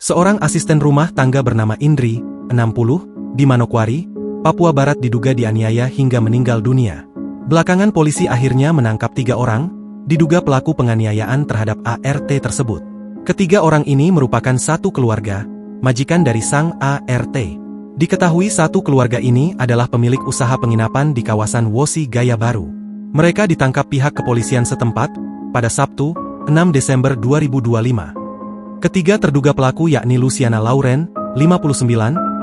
Seorang asisten rumah tangga bernama Indri, 60, di Manokwari, Papua Barat diduga dianiaya hingga meninggal dunia. Belakangan polisi akhirnya menangkap 3 orang, diduga pelaku penganiayaan terhadap ART tersebut. Ketiga orang ini merupakan satu keluarga, majikan dari sang ART. Diketahui satu keluarga ini adalah pemilik usaha penginapan di kawasan Wosi Gaya Baru. Mereka ditangkap pihak kepolisian setempat pada Sabtu, 6 Desember 2025. Ketiga terduga pelaku yakni Luciana Lauren, 59,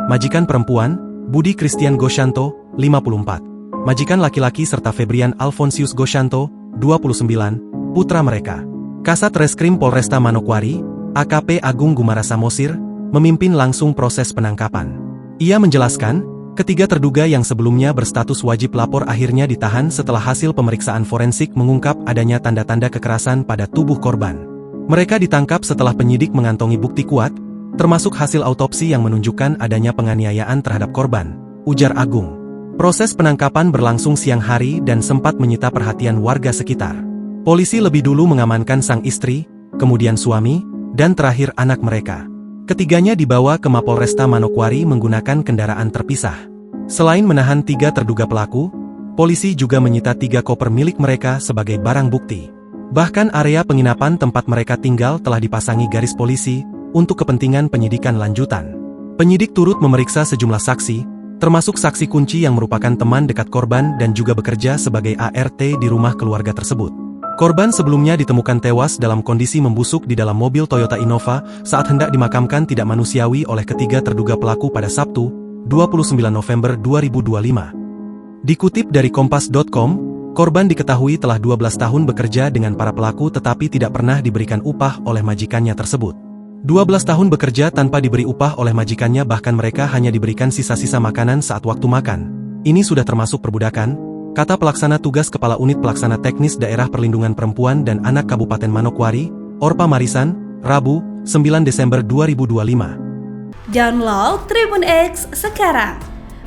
majikan perempuan, Budi Christian Goshanto, 54, majikan laki-laki serta Febrian Alfonsius Goshanto, 29, putra mereka. Kasat Reskrim Polresta Manokwari, AKP Agung Gumara Samosir, memimpin langsung proses penangkapan. Ia menjelaskan, ketiga terduga yang sebelumnya berstatus wajib lapor akhirnya ditahan setelah hasil pemeriksaan forensik mengungkap adanya tanda-tanda kekerasan pada tubuh korban. Mereka ditangkap setelah penyidik mengantongi bukti kuat, termasuk hasil autopsi yang menunjukkan adanya penganiayaan terhadap korban, ujar Agung. Proses penangkapan berlangsung siang hari dan sempat menyita perhatian warga sekitar. Polisi lebih dulu mengamankan sang istri, kemudian suami, dan terakhir anak mereka. Ketiganya dibawa ke Mapolresta Manokwari menggunakan kendaraan terpisah. Selain menahan 3 terduga pelaku, polisi juga menyita 3 koper milik mereka sebagai barang bukti. Bahkan area penginapan tempat mereka tinggal telah dipasangi garis polisi untuk kepentingan penyidikan lanjutan. Penyidik turut memeriksa sejumlah saksi, termasuk saksi kunci yang merupakan teman dekat korban dan juga bekerja sebagai ART di rumah keluarga tersebut. Korban sebelumnya ditemukan tewas dalam kondisi membusuk di dalam mobil Toyota Innova saat hendak dimakamkan tidak manusiawi oleh ketiga terduga pelaku pada Sabtu, 29 November 2025. Dikutip dari Kompas.com, korban diketahui telah 12 tahun bekerja dengan para pelaku tetapi tidak pernah diberikan upah oleh majikannya tersebut. 12 tahun bekerja tanpa diberi upah oleh majikannya, bahkan mereka hanya diberikan sisa-sisa makanan saat waktu makan. Ini sudah termasuk perbudakan, kata Pelaksana Tugas Kepala Unit Pelaksana Teknis Daerah Perlindungan Perempuan dan Anak Kabupaten Manokwari, Orpa Marisan, Rabu, 9 Desember 2025. Download Tribun X sekarang,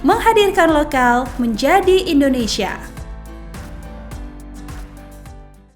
menghadirkan lokal menjadi Indonesia.